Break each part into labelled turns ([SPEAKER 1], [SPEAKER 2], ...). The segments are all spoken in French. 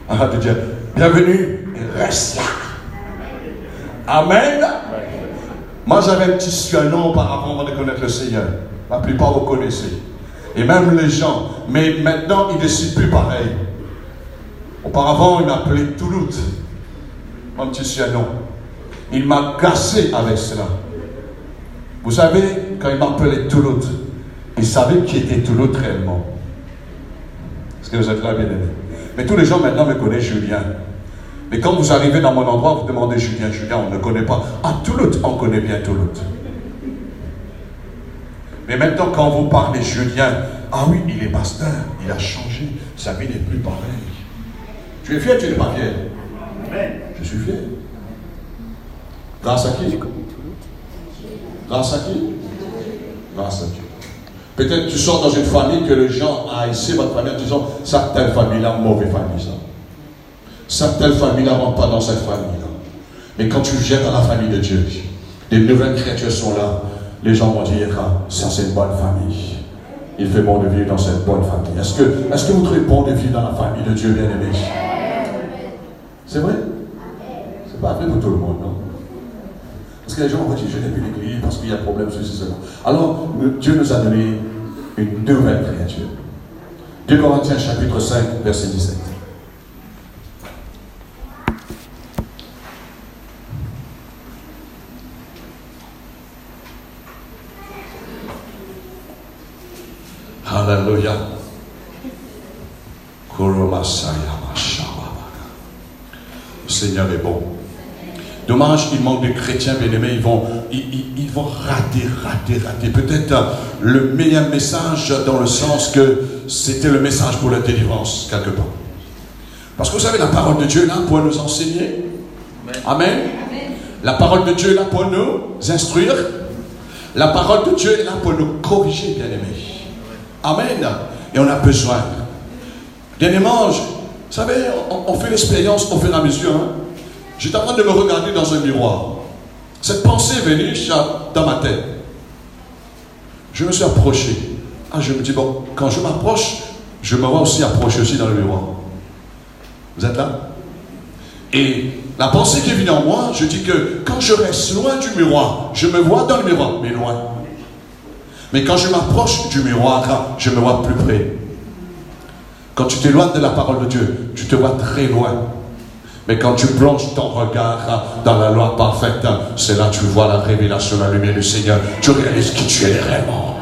[SPEAKER 1] De dire, bienvenue, et reste là. Amen. Moi, j'avais un petit surnom auparavant avant de connaître le Seigneur. La plupart vous connaissez. Et même les gens. Mais maintenant, ils ne décident plus pareil. Auparavant, il m'appelait Touloute. Mon petit surnom. Il m'a cassé avec cela. Vous savez, quand il m'appelait Touloute, il savait qui était Touloute réellement. Est-ce que vous êtes là, bien aimé? Mais tous les gens maintenant me connaissent Julien. Mais quand vous arrivez dans mon endroit, vous demandez Julien. Julien, on ne connaît pas. Ah, Touloute, on connaît bien Touloute. Mais maintenant, quand vous parlez Julien, ah oui, il est pasteur, il a changé, sa vie n'est plus pareille. Tu es fier, tu n'es pas fier? Je suis fier. Grâce à qui? Grâce à qui? Grâce à Dieu. Peut-être tu sors dans une famille que les gens haïssent votre famille en disant, ça, telle famille-là, mauvaise famille, ça. Ça, telle famille-là, rentre pas dans cette famille-là. Mais quand tu viens dans la famille de Dieu, des nouvelles créatures sont là, les gens vont dire, ah, ça c'est une bonne famille. Il fait bon de vivre dans cette bonne famille. Est-ce que vous trouvez bon de vivre dans la famille de Dieu, bien-aimé? C'est vrai? C'est pas vrai pour tout le monde, non? Parce que les gens vont dire, je n'ai plus l'église parce qu'il y a problème, ceci, cela. Alors, Dieu nous a donné une nouvelle créature. 2 Corinthiens chapitre 5, verset 17. Alléluia. Le Seigneur est bon. Dommage, il manque de chrétiens bien-aimés, ils vont rater. Peut-être le meilleur message dans le sens que c'était le message pour la délivrance, quelque part. Parce que vous savez, la parole de Dieu est là pour nous enseigner. Amen. La parole de Dieu est là pour nous instruire. La parole de Dieu est là pour nous corriger, bien-aimés. Amen. Et on a besoin. Bien-aimés, vous savez, on fait l'expérience au fur et à mesure. Hein? J'étais en train de me regarder dans un miroir. Cette pensée est venue dans ma tête. Je me suis approché. Je me dis, bon, quand je m'approche, je me vois aussi approcher aussi dans le miroir. Vous êtes là? Et la pensée qui est venue en moi, je dis que quand je reste loin du miroir, je me vois dans le miroir, mais loin. Mais quand je m'approche du miroir, je me vois plus près. Quand tu t'éloignes de la parole de Dieu, tu te vois très loin. Mais quand tu plonges ton regard dans la loi parfaite, c'est là que tu vois la révélation, la lumière du Seigneur. Tu réalises qui tu es réellement.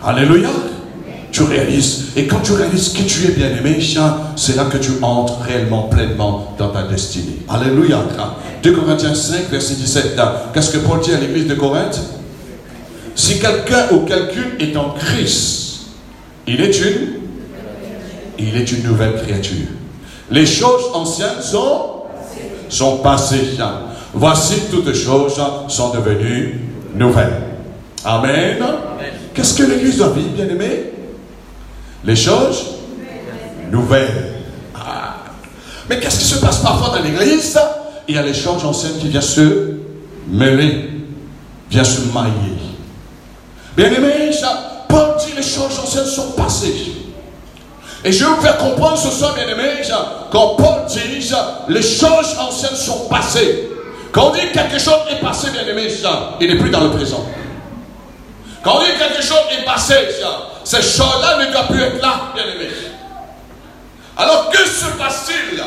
[SPEAKER 1] Alléluia. Tu réalises. Et quand tu réalises qui tu es, bien-aimé, c'est là que tu entres réellement, pleinement dans ta destinée. Alléluia. 2 Corinthiens 5, verset 17. Qu'est-ce que Paul dit à l'église de Corinthe? Si quelqu'un ou quelqu'une est en Christ, il est une nouvelle créature. Les choses anciennes sont passées. Voici toutes choses sont devenues nouvelles. Amen. Qu'est-ce que l'Église doit vivre, bien-aimé? Les choses nouvelles. Mais qu'est-ce qui se passe parfois dans l'Église? Il y a les choses anciennes qui viennent se mêler, viennent se mailler. Bien-aimé, Paul dit les choses anciennes sont passées. Et je vais vous faire comprendre ce soir, bien-aimé, quand Paul dit les choses anciennes sont passées. Quand on dit quelque chose est passé, bien-aimé, il n'est plus dans le présent. Quand on dit quelque chose est passé, ces choses-là ne doivent plus être là, bien-aimé. Alors que se passe-t-il?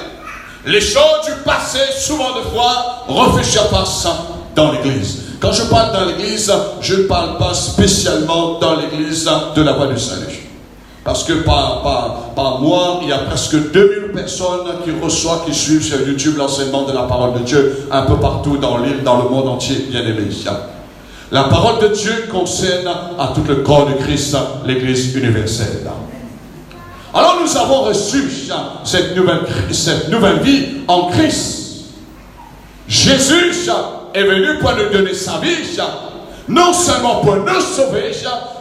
[SPEAKER 1] Les choses du passé, souvent de fois, refusent à passer dans l'église. Quand je parle dans l'église, je ne parle pas spécialement dans l'église de la voie du salut. Parce que par mois, il y a presque 2000 personnes qui reçoivent, qui suivent sur YouTube l'enseignement de la parole de Dieu, un peu partout dans l'île, dans le monde entier, bien aimé. La parole de Dieu concerne à tout le corps de Christ, l'Église universelle. Alors nous avons reçu cette nouvelle vie en Christ. Jésus est venu pour nous donner sa vie, non seulement pour nous sauver,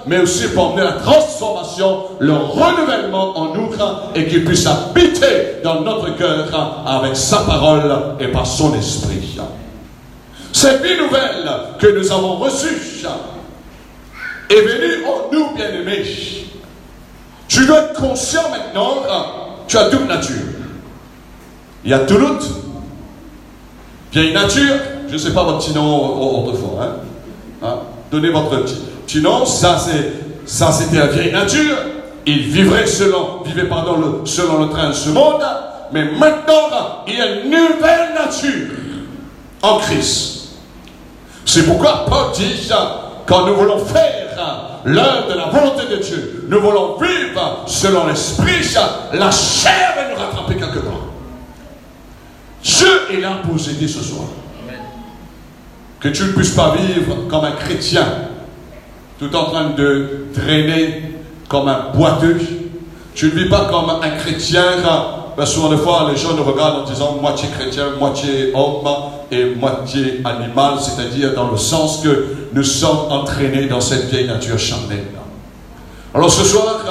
[SPEAKER 1] mais aussi pour amener la transformation, le renouvellement en nous, et qu'il puisse habiter dans notre cœur avec sa parole et par son esprit. Cette vie nouvelle que nous avons reçue est venue en nous, bien-aimés. Tu dois être conscient maintenant, tu as double nature. Il y a Touloute, vieille nature. Je ne sais pas votre petit nom autrefois. Donnez votre petit nom. Ça c'était la vieille nature. Il vivait selon le train de ce monde. Mais maintenant, il y a une nouvelle nature en Christ. C'est pourquoi Paul dit, quand nous voulons faire l'œuvre de la volonté de Dieu, nous voulons vivre selon l'esprit, la chair va nous rattraper quelque part. Dieu est là pour vous aider ce soir. Que tu ne puisses pas vivre comme un chrétien, tout en train de traîner comme un boiteux. Tu ne vis pas comme un chrétien. Souvent de fois, les gens nous regardent en disant moitié chrétien, moitié homme et moitié animal, c'est-à-dire dans le sens que nous sommes entraînés dans cette vieille nature charnelle. Alors ce soir,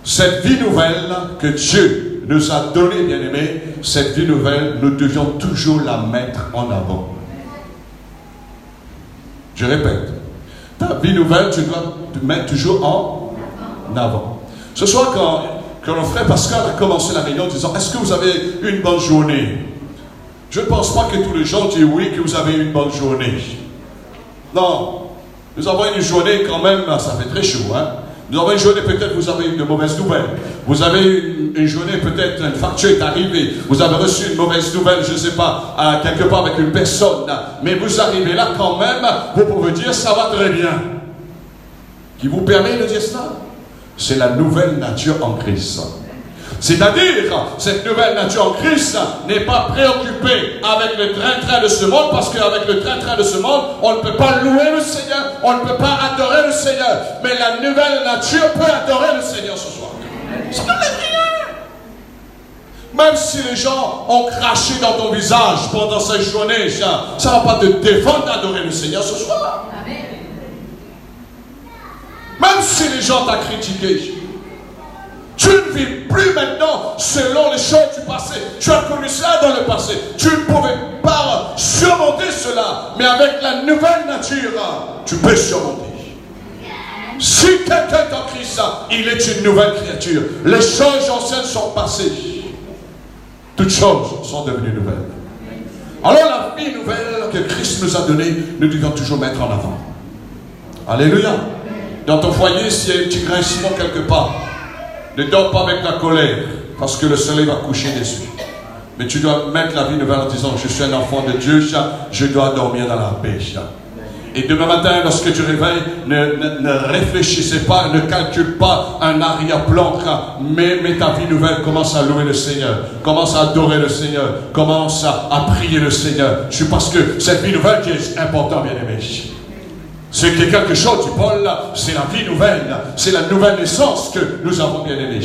[SPEAKER 1] cette vie nouvelle que Dieu nous a donnée, bien-aimés, cette vie nouvelle, nous devions toujours la mettre en avant. Je répète, ta vie nouvelle, tu dois te mettre toujours en avant. Ce soir, quand le frère Pascal a commencé la réunion en disant « Est-ce que vous avez eu une bonne journée ?» Je ne pense pas que tous les gens disent oui, que vous avez eu une bonne journée. Non. Nous avons une journée quand même, ça fait très chaud. Nous avons une journée, peut-être vous avez eu de mauvaises nouvelles. Vous avez eu une journée, peut-être une facture est arrivée. Vous avez reçu une mauvaise nouvelle, je ne sais pas, quelque part avec une personne. Mais vous arrivez là quand même, vous pouvez dire ça va très bien. Qui vous permet de dire cela? C'est la nouvelle nature en Christ. C'est-à-dire, cette nouvelle nature en Christ n'est pas préoccupée avec le train-train de ce monde, parce qu'avec le train-train de ce monde, on ne peut pas louer le Seigneur, on ne peut pas adorer le Seigneur. Mais la nouvelle nature peut adorer le Seigneur ce soir. Ça n'enlève rien. Même si les gens ont craché dans ton visage pendant cette journée, ça ne va pas te défendre d'adorer le Seigneur ce soir. Même si les gens t'ont critiqué, tu ne vis plus maintenant selon les choses du passé. Tu as connu cela dans le passé. Tu ne pouvais pas surmonter cela. Mais avec la nouvelle nature, tu peux surmonter. Si quelqu'un est en Christ, il est une nouvelle créature. Les choses anciennes sont passées. Toutes choses sont devenues nouvelles. Alors la vie nouvelle que Christ nous a donnée, nous devons toujours mettre en avant. Alléluia. Dans ton foyer, s'il y a un petit grincement quelque part, ne dors pas avec la colère, parce que le soleil va coucher dessus. Mais tu dois mettre la vie nouvelle en disant, je suis un enfant de Dieu, je dois dormir dans la paix. Et demain matin, lorsque tu réveilles, ne réfléchissez pas, ne calcule pas un arrière-plan, mais ta vie nouvelle commence à louer le Seigneur, commence à adorer le Seigneur, commence à prier le Seigneur. C'est parce que cette vie nouvelle qui est importante, bien-aimé. C'est quelque chose, dit Paul, c'est la vie nouvelle, c'est la nouvelle naissance que nous avons bien aimé.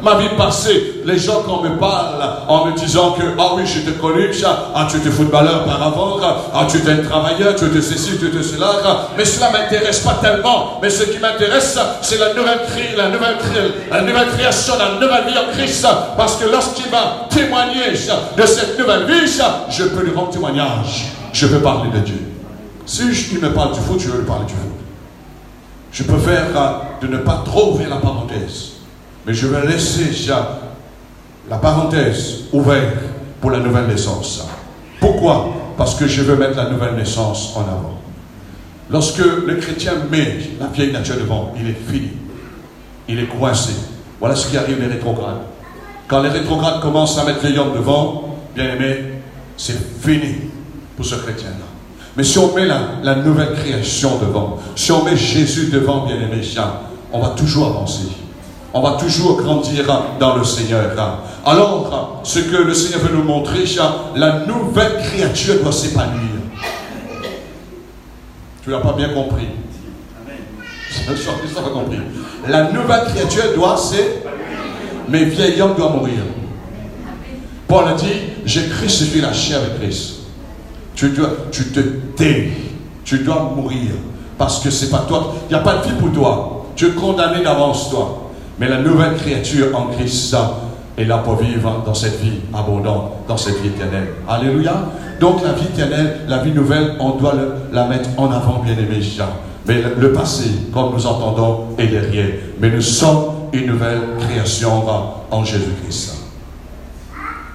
[SPEAKER 1] Ma vie passée, les gens quand me parlent en me disant que, ah oui, je t'ai connu, tu étais footballeur par avant, tu étais un travailleur, tu étais ceci, tu étais cela, mais cela ne m'intéresse pas tellement. Mais ce qui m'intéresse, c'est la nouvelle création, la nouvelle vie en Christ, parce que lorsqu'il va témoigner de cette nouvelle vie, je peux lui rendre témoignage, je peux parler de Dieu. Si il me parle du foot, je veux lui parler du foot. Je préfère de ne pas trop ouvrir la parenthèse. Mais je vais laisser la parenthèse ouverte pour la nouvelle naissance. Pourquoi? Parce que je veux mettre la nouvelle naissance en avant. Lorsque le chrétien met la vieille nature devant, il est fini. Il est coincé. Voilà ce qui arrive les rétrogrades. Quand les rétrogrades commencent à mettre les hommes devant, bien aimé, c'est fini pour ce chrétien-là. Mais si on met la nouvelle création devant, si on met Jésus devant, bien aimé, on va toujours avancer. On va toujours grandir dans le Seigneur. Alors, ce que le Seigneur veut nous montrer, la nouvelle créature doit s'épanouir. Tu n'as pas bien compris. Je n'ai pas compris. La nouvelle créature doit s'épanouir. Mais vieil homme doit mourir. Paul a dit, j'ai crucifié la chair avec Christ. Tu te tais, tu dois mourir, parce que c'est pas toi, il n'y a pas de vie pour toi, tu es condamné d'avance toi, mais la nouvelle créature en Christ est là pour vivre dans cette vie abondante, dans cette vie éternelle. Alléluia. Donc la vie éternelle, la vie nouvelle, on doit la mettre en avant, bien aimé. Mais le passé, comme nous entendons, est derrière, mais nous sommes une nouvelle création en Jésus-Christ.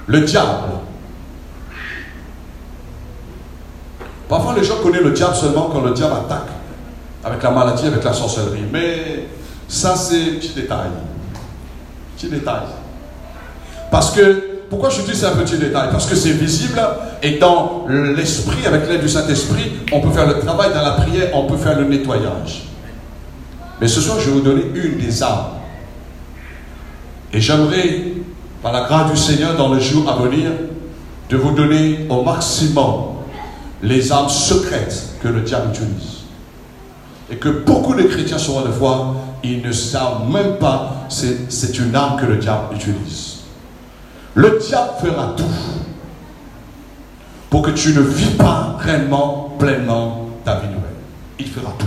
[SPEAKER 1] Le diable Parfois, les gens connaissent le diable seulement quand le diable attaque. Avec la maladie, avec la sorcellerie. Mais ça, c'est un petit détail. Petit détail. Parce que, pourquoi je dis c'est un petit détail? Parce que c'est visible et dans l'esprit, avec l'aide du Saint-Esprit, on peut faire le travail dans la prière, on peut faire le nettoyage. Mais ce soir, je vais vous donner une des armes. Et j'aimerais, par la grâce du Seigneur, dans le jour à venir, de vous donner au maximum les armes secrètes que le diable utilise. Et que beaucoup de chrétiens seront de foi, ils ne savent même pas, c'est une arme que le diable utilise. Le diable fera tout pour que tu ne vis pas réellement, pleinement ta vie nouvelle. Il fera tout.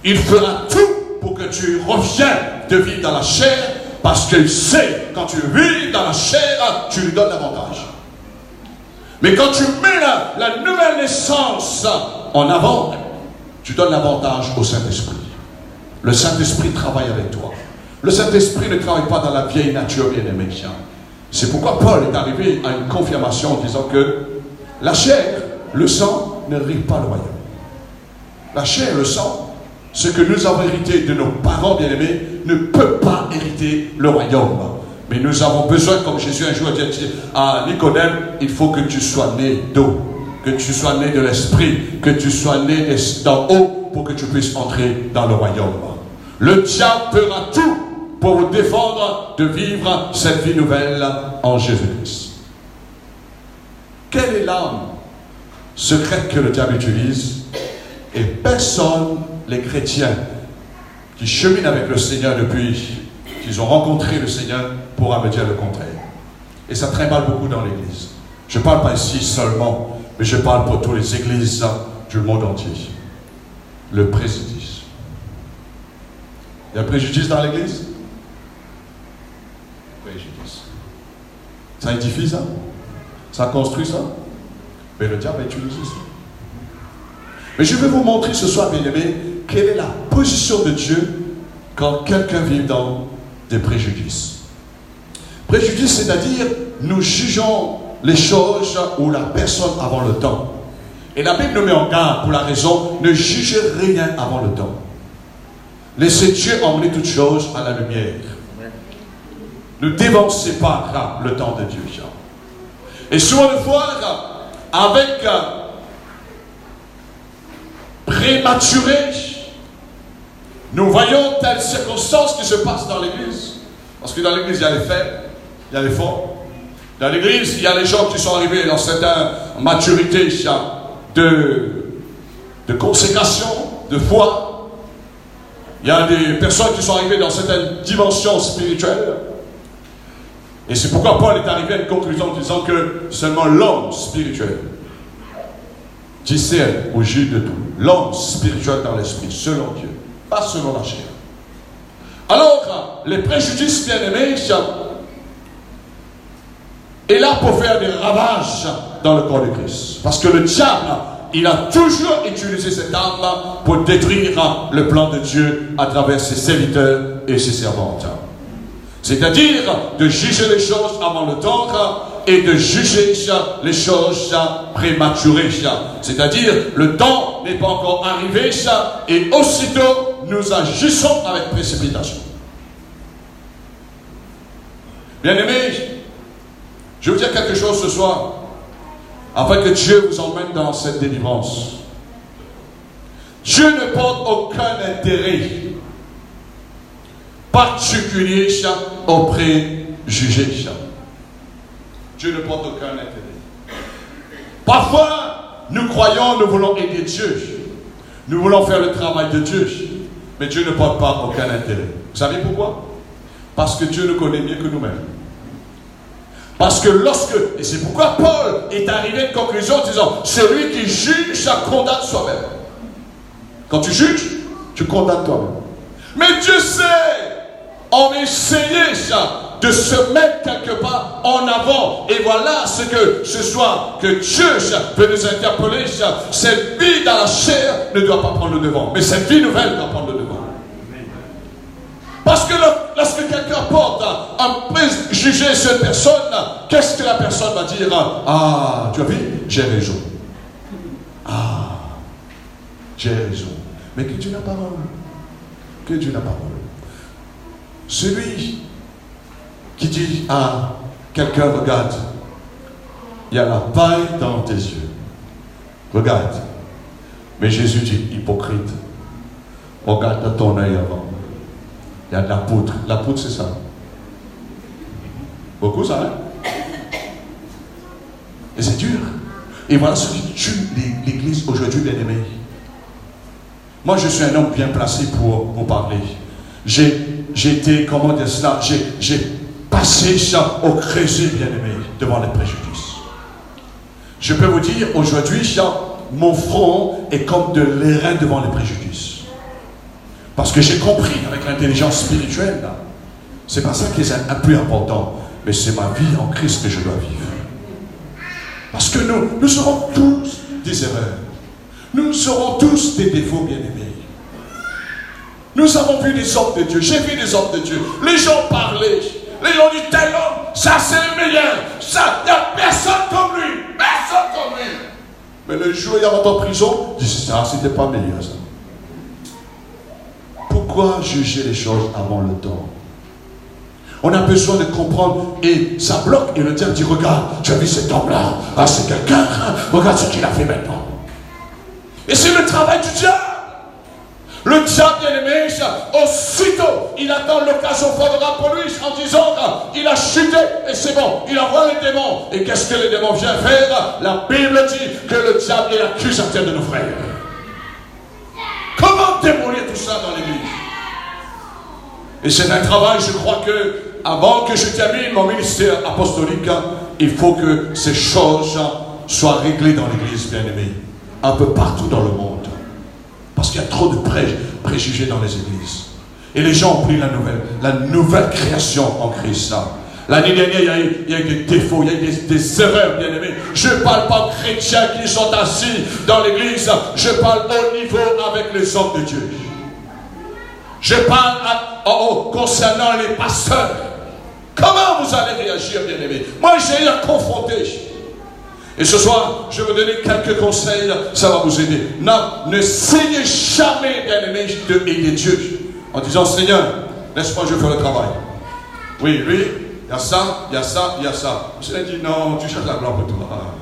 [SPEAKER 1] Il fera tout pour que tu reviennes de vivre dans la chair, parce qu'il sait, quand tu vis dans la chair, tu lui donnes l'avantage. Mais quand tu mets la nouvelle naissance en avant, tu donnes l'avantage au Saint-Esprit. Le Saint-Esprit travaille avec toi. Le Saint-Esprit ne travaille pas dans la vieille nature bien-aimée. C'est pourquoi Paul est arrivé à une confirmation en disant que la chair, le sang, n'hérite pas le royaume. La chair, le sang, ce que nous avons hérité de nos parents bien-aimés, ne peut pas hériter le royaume. Mais nous avons besoin, comme Jésus un jour a dit à Nicodème, il faut que tu sois né d'eau, que tu sois né de l'esprit, que tu sois né d'en haut pour que tu puisses entrer dans le royaume. Le diable fera tout pour vous défendre de vivre cette vie nouvelle en Jésus-Christ. Quelle est l'arme secrète que le diable utilise? Et personne, les chrétiens qui cheminent avec le Seigneur depuis qu'ils ont rencontré le Seigneur, pourra me dire le contraire. Et ça trimballe beaucoup dans l'Église. Je ne parle pas ici seulement, mais je parle pour toutes les églises du monde entier. Le préjudice. Il y a un préjudice dans l'Église? Préjudice. Ça édifie ça? Ça construit ça? Mais le diable utilise ça. Mais je vais vous montrer ce soir, bien aimé, quelle est la position de Dieu quand quelqu'un vit dans des préjudices. Préjudice, c'est-à-dire, nous jugeons les choses ou la personne avant le temps. Et la Bible nous met en garde pour la raison, ne jugez rien avant le temps. Laissez Dieu emmener toutes choses à la lumière. Ne dévancez pas le temps de Dieu. Et souvent de fois, avec prématuré, nous voyons telles circonstances qui se passent dans l'église. Parce que dans l'église, il y a les faibles, il y a les forts. Dans l'église, il y a les gens qui sont arrivés dans certaines maturités de consécration, de foi. Il y a des personnes qui sont arrivées dans certaines dimensions spirituelles. Et c'est pourquoi Paul est arrivé à une conclusion en disant que seulement l'homme spirituel discerne ou juge de tout. L'homme spirituel dans l'esprit, selon Dieu, pas selon la chair. Alors, les préjudices bien-aimés est là pour faire des ravages dans le corps de Christ. Parce que le diable, il a toujours utilisé cette arme pour détruire le plan de Dieu à travers ses serviteurs et ses servantes. C'est-à-dire de juger les choses avant le temps et de juger les choses prématurées. C'est-à-dire le temps n'est pas encore arrivé et aussitôt nous agissons avec précipitation. Bien-aimés, je vais vous dire quelque chose ce soir, afin que Dieu vous emmène dans cette délivrance. Dieu ne porte aucun intérêt particulier au préjugé. Dieu ne porte aucun intérêt. Parfois, nous croyons, nous voulons aider Dieu. Nous voulons faire le travail de Dieu. Mais Dieu ne porte pas aucun intérêt. Vous savez pourquoi? Parce que Dieu nous connaît mieux que nous-mêmes. Parce que et c'est pourquoi Paul est arrivé à une conclusion en disant, celui qui juge, ça condamne soi-même. Quand tu juges, tu condamnes toi-même. Mais Dieu sait, on va essayer de se mettre quelque part en avant. Et voilà ce soir que Dieu peut nous interpeller. Cette vie dans la chair ne doit pas prendre le devant. Mais cette vie nouvelle doit prendre le devant. Parce que lorsque quelqu'un porte un préjugé sur une personne, qu'est-ce que la personne va dire? Ah, tu as vu? J'ai raison. j'ai raison. Mais que Dieu la parole. Que Dieu la parole. Celui qui dit à quelqu'un, regarde, il y a la paille dans tes yeux. Regarde. Mais Jésus dit, hypocrite, regarde dans ton œil avant. Il y a de la poudre. La poudre, c'est ça. Beaucoup, ça, hein? Et c'est dur. Et voilà ce qui tue l'Église aujourd'hui, bien aimé. Moi, je suis un homme bien placé pour vous parler. J'ai été, comment dire cela, j'ai passé ça au creuset, bien aimé, devant les préjudices. Je peux vous dire, aujourd'hui, mon front est comme de l'airain devant les préjudices. Parce que j'ai compris avec l'intelligence spirituelle, c'est pas ça qui est un plus important, mais c'est ma vie en Christ que je dois vivre. Parce que nous serons tous des erreurs. Nous serons tous des défauts, bien-aimés. Nous avons vu des hommes de Dieu. J'ai vu des hommes de Dieu. Les gens parlaient. Les gens disaient, tel homme, ça c'est le meilleur. Ça, il n'y a personne comme lui. Personne comme lui. Mais le jour où il rentre en prison, il dit, ça, c'était pas meilleur, ça. Pourquoi juger les choses avant le temps? On a besoin de comprendre et ça bloque. Et le diable dit, regarde, tu as vu cet homme-là, ah, c'est quelqu'un, regarde ce qu'il a fait maintenant. Et c'est le travail du diable. Le diable, bien aimé, aussitôt, il attend l'occasion favorable pour lui en disant, il a chuté et c'est bon, il envoie les démons. Et qu'est-ce que les démons viennent faire? La Bible dit que le diable est l'accusateur de nos frères. Comment démolir tout ça dans l'église? Et c'est un travail, je crois que, avant que je termine mon ministère apostolique, il faut que ces choses soient réglées dans l'église, bien aimé, un peu partout dans le monde. Parce qu'il y a trop de préjugés dans les églises. Et les gens ont pris la nouvelle création en Christ. L'année dernière, il y a eu des défauts, il y a eu des erreurs, bien aimés. Je ne parle pas aux chrétiens qui sont assis dans l'église. Je parle au niveau avec les hommes de Dieu. Je parle concernant les pasteurs. Comment vous allez réagir, bien aimés? Moi, j'ai eu à confronter. Et ce soir, je vais vous donner quelques conseils, ça va vous aider. Ne saignez jamais, bien aimés, d'aider Dieu. En disant, Seigneur, laisse-moi, je vais faire le travail. Oui, lui, il y a ça, il y a ça, il y a ça. Je lui ai dit, non, tu cherches la gloire pour toi.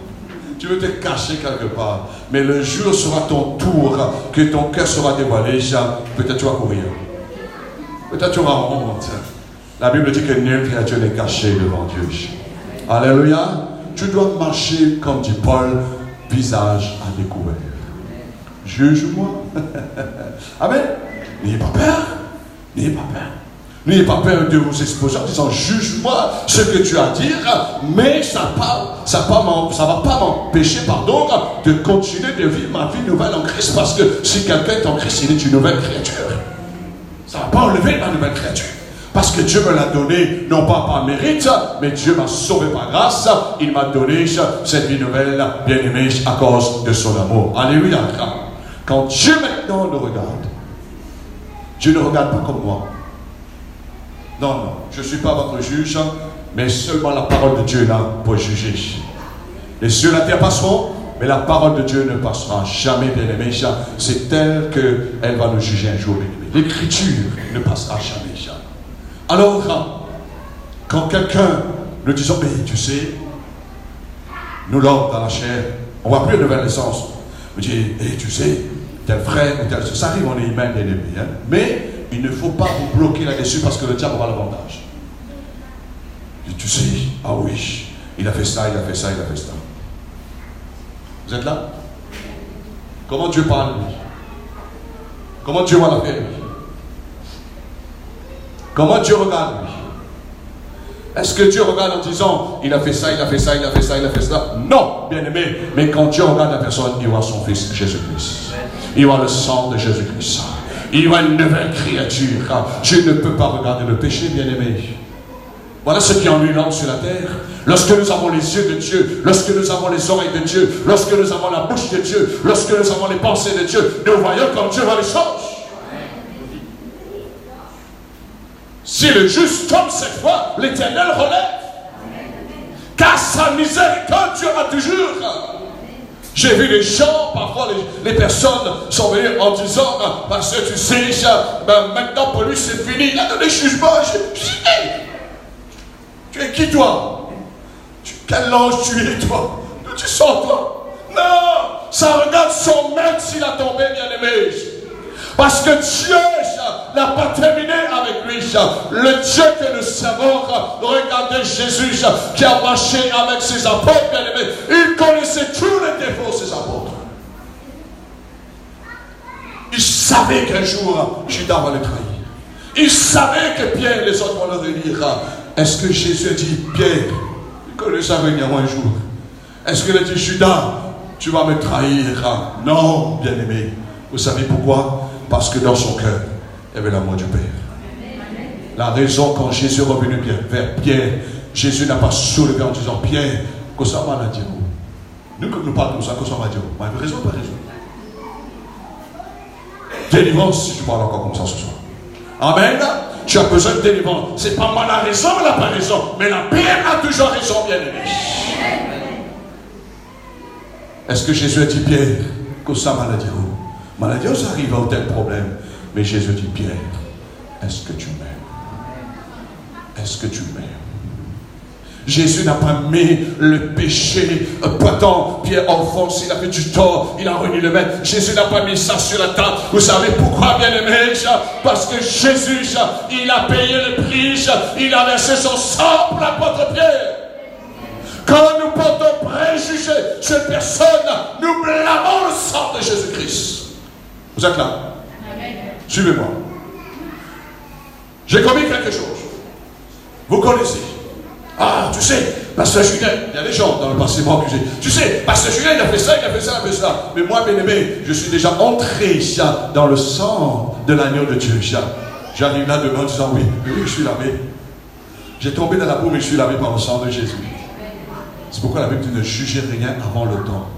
[SPEAKER 1] Tu veux te cacher quelque part. Mais le jour sera ton tour, que ton cœur sera dévoilé, peut-être tu vas courir. Peut-être tu auras honte. La Bible dit que nulle créature n'est cachée devant Dieu. Alléluia. Tu dois marcher, comme dit Paul, visage à découvert. Juge-moi. Amen. N'ayez pas peur. N'ayez pas peur. N'ayez pas peur de vous exposer en disant, juge-moi ce que tu as à dire, mais ça ne va pas m'empêcher, de continuer de vivre ma vie nouvelle en Christ, parce que si quelqu'un est en Christ, il est une nouvelle créature. Ça ne va pas enlever ma nouvelle créature. Parce que Dieu me l'a donné, non pas par mérite, mais Dieu m'a sauvé par grâce. Il m'a donné cette vie nouvelle, bien aimée, à cause de son amour. Alléluia. Quand Dieu maintenant nous regarde, Dieu ne regarde pas comme moi. Non, non, je ne suis pas votre juge, mais seulement la parole de Dieu est là pour juger. Les cieux et la terre passeront, mais la parole de Dieu ne passera jamais, bien aimé. C'est elle qu'elle va nous juger un jour, bien aimé. L'écriture ne passera jamais. Alors, quand quelqu'un nous dit, mais tu sais, nous l'homme dans la chair, on ne voit plus de nouvelle naissance. On dit, tu sais, tel frère ou tel, ça arrive, on est humain, bien aimé. Hein? Mais il ne faut pas vous bloquer là-dessus parce que le diable aura l'avantage. Tu sais, ah oui, il a fait ça, il a fait ça, il a fait ça. Vous êtes là? Comment Dieu parle, lui? Comment Dieu va la faire, lui? Comment Dieu regarde, lui? Est-ce que Dieu regarde en disant, il a fait ça, il a fait ça, il a fait ça, il a fait ça? Non, bien aimé. Mais quand Dieu regarde la personne, il voit son Fils Jésus-Christ. Il voit le sang de Jésus-Christ. Il voit une nouvelle créature. Dieu ne peut pas regarder le péché, bien aimé. Voilà ce qui ennuie sur la terre. Lorsque nous avons les yeux de Dieu, lorsque nous avons les oreilles de Dieu, lorsque nous avons la bouche de Dieu, lorsque nous avons les pensées de Dieu, nous voyons comme Dieu voit les choses. Si le juste tombe cette fois, l'Éternel relève. Car sa miséricorde durera toujours. J'ai vu des gens, parfois les personnes sont venues en disant, parce que tu sais, maintenant pour lui c'est fini, il a donné jugement. Je dis, hey, tu es qui toi? Quel ange tu es toi? D'où tu sors toi? Non, ça regarde son maître s'il a tombé, bien-aimé. Parce que Dieu n'a pas terminé avec lui. Le Dieu que nous savons, regardez Jésus qui a marché avec ses apôtres, bien-aimés. Il connaissait tous les défauts de ses apôtres. Il savait qu'un jour, Judas va le trahir. Il savait que Pierre, les autres vont le réunir. Est-ce que Jésus a dit, Pierre, il connaissait venir un jour. Est-ce qu'il a dit, Judas, tu vas me trahir? Non, bien-aimé. Vous savez pourquoi? Parce que dans son cœur, il y avait l'amour du Père. La raison, quand Jésus est revenu vers Pierre, Jésus n'a pas soulevé en disant, Pierre, que ça va la dire. Nous, comme nous parlons de ça, que ça va dire. Vous avez raison ou pas raison? Délivrance, si tu parles encore comme ça ce soir. Amen. Tu as besoin de délivrance. Ce n'est pas moi la raison, elle n'a pas raison. Mais la Père a toujours raison, bien-aimé. Est-ce que Jésus a dit, Pierre, que ça va la dire? Maladie, ça arrive à un tel problème. Mais Jésus dit, Pierre, est-ce que tu m'aimes? Est-ce que tu m'aimes? Jésus n'a pas mis le péché pointant. Pierre enfonce, il a fait du tort, il a renié le maître. Jésus n'a pas mis ça sur la table. Vous savez pourquoi, bien-aimé? Parce que Jésus, il a payé le prix, il a versé son sang pour l'apôtre Pierre. Quand nous portons préjugés sur une personne, nous blâmons le sang de Jésus-Christ. Vous êtes là? Suivez-moi. J'ai commis quelque chose. Vous connaissez. Ah, tu sais, Pasteur Julien, il y a des gens dans le passé m'ont accusé. Tu sais, Pasteur Julien, il a fait ça, il a fait ça, il a fait ça. Mais moi, bien-aimé, je suis déjà entré dans le sang de l'agneau de Dieu. J'arrive là demain en disant, oui, je suis lavé. J'ai tombé dans la boue, mais je suis lavé par le sang de Jésus. C'est pourquoi la Bible dit ne jugez rien avant le temps.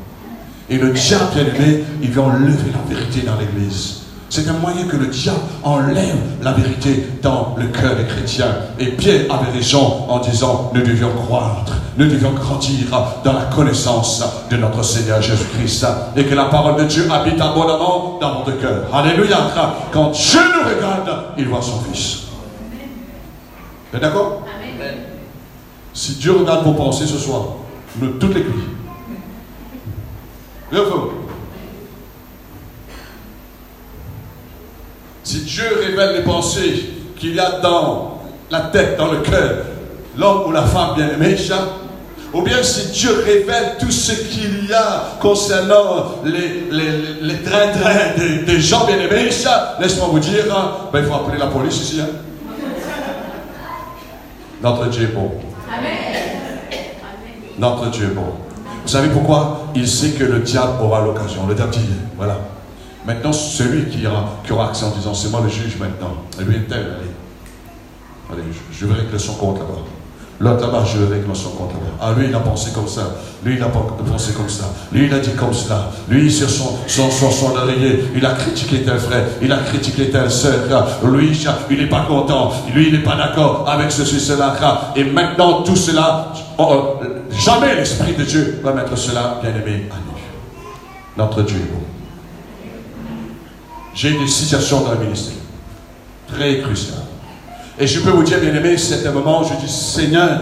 [SPEAKER 1] Et le diable, bien-aimé, il vient enlever la vérité dans l'église. C'est un moyen que le diable enlève la vérité dans le cœur des chrétiens. Et Pierre avait raison en disant, nous devions croître, nous devions grandir dans la connaissance de notre Seigneur Jésus-Christ. Et que la parole de Dieu habite abondamment dans votre cœur. Alléluia. Quand Dieu nous regarde, il voit son Fils. Vous êtes d'accord? Si Dieu regarde vos pensées ce soir, nous toutes les clés. Si Dieu révèle les pensées qu'il y a dans la tête, dans le cœur, l'homme ou la femme bien-aimée, ou bien si Dieu révèle tout ce qu'il y a concernant les trains des gens bien-aimés, laisse-moi vous dire, il faut appeler la police ici. Notre Dieu est bon. Notre Dieu est bon. Vous savez pourquoi? Il sait que le diable aura l'occasion. Le diable dit, voilà. Maintenant, celui qui aura accès en disant, c'est moi le juge maintenant. Et lui, tel, allez, je vais régler son compte là-bas. L'autre là-bas, je vais régler son compte là-bas. Ah, lui, il a pensé comme ça. Lui, il a pensé comme ça. Lui, il a dit comme cela. Lui, sur son oreiller, il a critiqué tel frère. Il a critiqué telle sœur. Lui, il n'est pas content. Lui, il n'est pas d'accord avec ceci, cela. Et maintenant, tout cela, jamais l'Esprit de Dieu va mettre cela, bien-aimé, à nous. Notre Dieu est bon. J'ai des situations dans le ministère très cruciales. Et je peux vous dire, bien aimé, c'est un moment où je dis, Seigneur,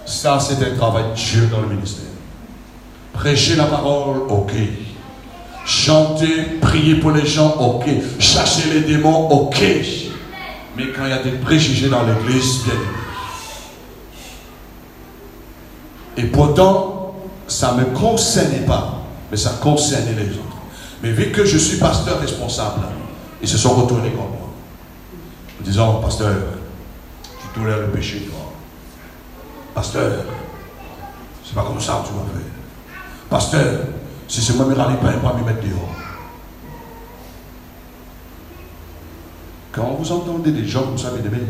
[SPEAKER 1] ça c'est un travail de Dieu dans le ministère. Prêcher la parole, ok. Chanter, prier pour les gens, ok. Chasser les démons, ok. Mais quand il y a des préjugés dans l'église, bien aimé. Et pourtant, ça ne me concernait pas, mais ça concernait les autres. Mais vu que je suis pasteur responsable, ils se sont retournés contre moi. En disant, pasteur, tu tolères le péché, toi. Pasteur, c'est pas comme ça que tu vas faire. Pasteur, si c'est moi qui ne râle pas, il va me mettre dehors. Quand vous entendez des gens comme ça, mes amis,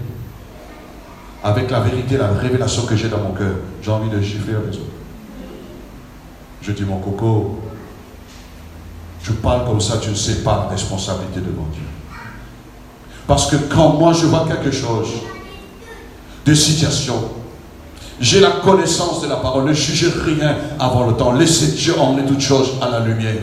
[SPEAKER 1] avec la vérité, la révélation que j'ai dans mon cœur, j'ai envie de gifler les autres. Je dis, mon coco, tu parles comme ça, tu ne sais pas la responsabilité devant Dieu. Parce que quand moi je vois quelque chose, des situations, J'ai la connaissance de la parole. Ne jugez rien avant le temps. Laissez Dieu emmener toutes choses à la lumière.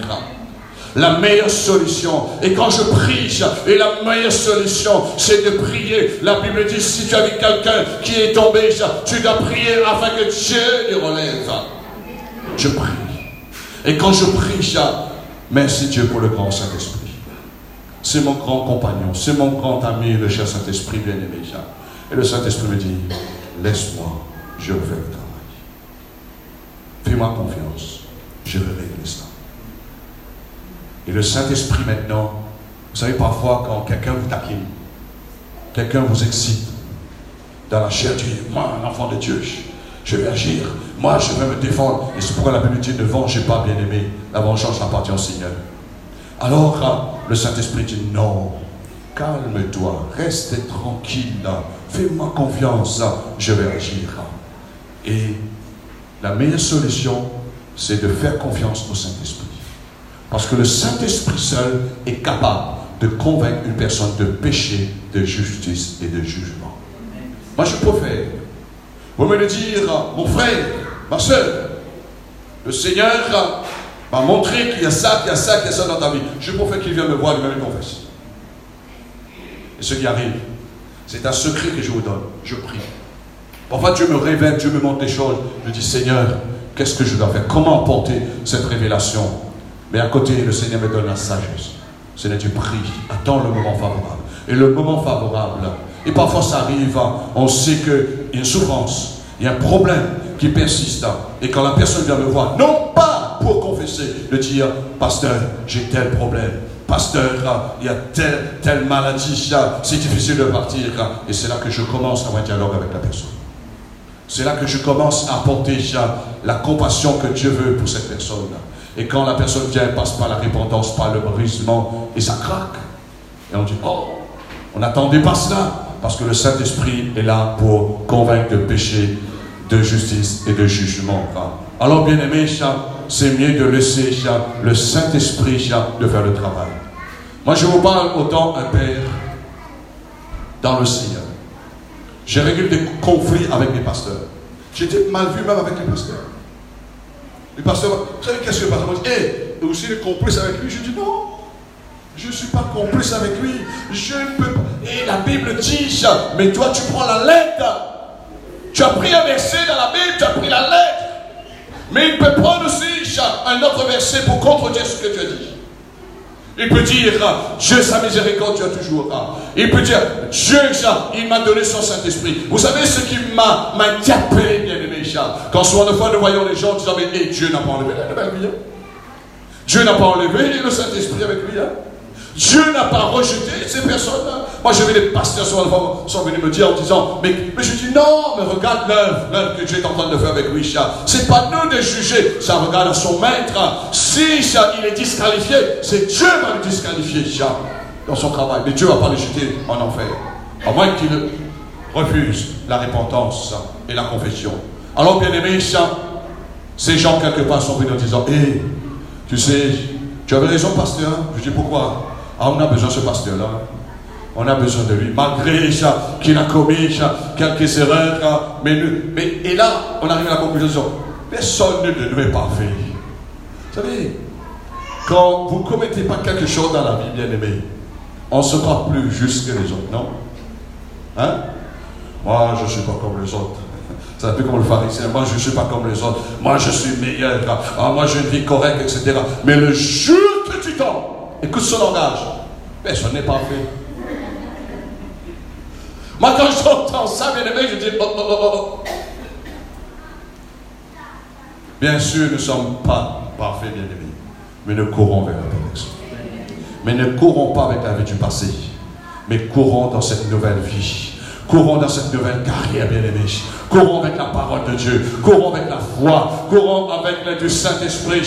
[SPEAKER 1] La meilleure solution, et quand je prie, et la meilleure solution, c'est de prier. La Bible dit, si tu as vu quelqu'un qui est tombé, tu dois prier afin que Dieu le relève. Je prie. Et quand je prie, merci Dieu pour le grand Saint-Esprit. C'est mon grand compagnon, c'est mon grand ami, le cher Saint-Esprit bien-aimé. Et le Saint-Esprit me dit, laisse-moi, je vais faire le travail. Fais-moi confiance, je vais régler ça. Et le Saint-Esprit maintenant, vous savez parfois quand quelqu'un vous taquine, quelqu'un vous excite, dans la chair, tu dis, moi un enfant de Dieu, je vais agir, moi je vais me défendre. Et c'est pourquoi la Bible dit, ne vengez pas bien aimé, la vengeance appartient au Seigneur. Alors le Saint-Esprit dit, non, calme-toi, reste tranquille, fais-moi confiance, je vais agir. Et la meilleure solution, c'est de faire confiance au Saint-Esprit. Parce que le Saint-Esprit seul est capable de convaincre une personne de péché, de justice et de jugement. Moi, je préfère. Vous me le dire, mon frère, ma soeur, le Seigneur m'a montré qu'il y a ça, qu'il y a ça, qu'il y a ça dans ta vie. Je préfère qu'il vienne me voir et me le confesse. Et ce qui arrive, c'est un secret que je vous donne. Je prie. Parfois, Dieu me révèle, Dieu me montre des choses. Je dis, Seigneur, qu'est-ce que je dois faire? Comment apporter cette révélation? Mais à côté, le Seigneur me donne la sagesse. Seigneur, tu pries, attends le moment favorable. Et le moment favorable, et parfois ça arrive, on sait qu'il y a une souffrance, il y a un problème qui persiste. Et quand la personne vient me voir, non pas pour confesser, de dire, pasteur, j'ai tel problème. Pasteur, il y a telle maladie, c'est difficile de partir. Et c'est là que je commence à avoir un dialogue avec la personne. C'est là que je commence à apporter la compassion que Dieu veut pour cette personne. Et quand la personne vient, passe par la repentance, par le brisement, et ça craque. Et on dit, oh, on n'attendait pas cela. Parce que le Saint-Esprit est là pour convaincre de péché, de justice et de jugement. Alors, bien aimé, c'est mieux de laisser le Saint-Esprit de faire le travail. Moi, je vous parle autant un père dans le Seigneur. J'ai réglé des conflits avec les pasteurs. J'étais mal vu même avec les pasteurs. Les pasteurs, vous savez qu'est-ce que le pasteur m'a dit? Et aussi le complice avec lui. Je dis non, je ne suis pas complice avec lui. Je ne peux pas. Et la Bible dit, mais toi tu prends la lettre. Tu as pris un verset dans la Bible, tu as pris la lettre. Mais il peut prendre aussi un autre verset pour contredire ce que tu as dit. Il peut dire, Dieu sa miséricorde, tu as toujours. Il peut dire, Dieu, il m'a donné son Saint-Esprit. Vous savez ce qui m'a interpellé, bien aimé, quand souvent de fois nous voyons les gens disant, mais Dieu n'a pas enlevé la nouvelle vie. Dieu n'a pas enlevé le Saint-Esprit avec lui. Dieu n'a pas rejeté ces personnes. Moi, j'ai vu des pasteurs sont venus me dire en disant, mais je dis non, mais regarde l'œuvre que Dieu est en train de faire avec lui. C'est pas nous de juger, ça regarde à son maître. Si il est disqualifié, c'est Dieu qui va le disqualifier dans son travail. Mais Dieu ne va pas le jeter en enfer. À moins qu'il refuse la repentance et la confession. Alors, bien aimé, ces gens quelque part sont venus en disant, hé, tu sais, tu avais raison, pasteur. Je dis pourquoi? On a besoin de ce pasteur-là. On a besoin de lui. Malgré qu'il a commis quelques erreurs. Et là, on arrive à la conclusion. Personne ne est parfait. Vous savez, quand vous ne commettez pas quelque chose dans la vie, bien aimé, on ne se croit plus juste que les autres, non? Hein? Moi, je ne suis pas comme les autres. C'est un peu comme le pharisien. Moi, je ne suis pas comme les autres. Moi, je suis meilleur. Moi, j'ai une vie correcte, etc. Mais le jour que tu tombes, écoute ce langage. Personne n'est parfait. Moi, quand j'entends ça, bien aimé, je dis, oh. Bien sûr, nous ne sommes pas parfaits, bien aimés. Mais nous courons vers la perfection. Mais ne courons pas avec la vie du passé. Mais courons dans cette nouvelle vie. Courons dans cette nouvelle carrière, bien aimé. Courons avec la parole de Dieu. Courons avec la foi. Courons avec l'aide du Saint-Esprit.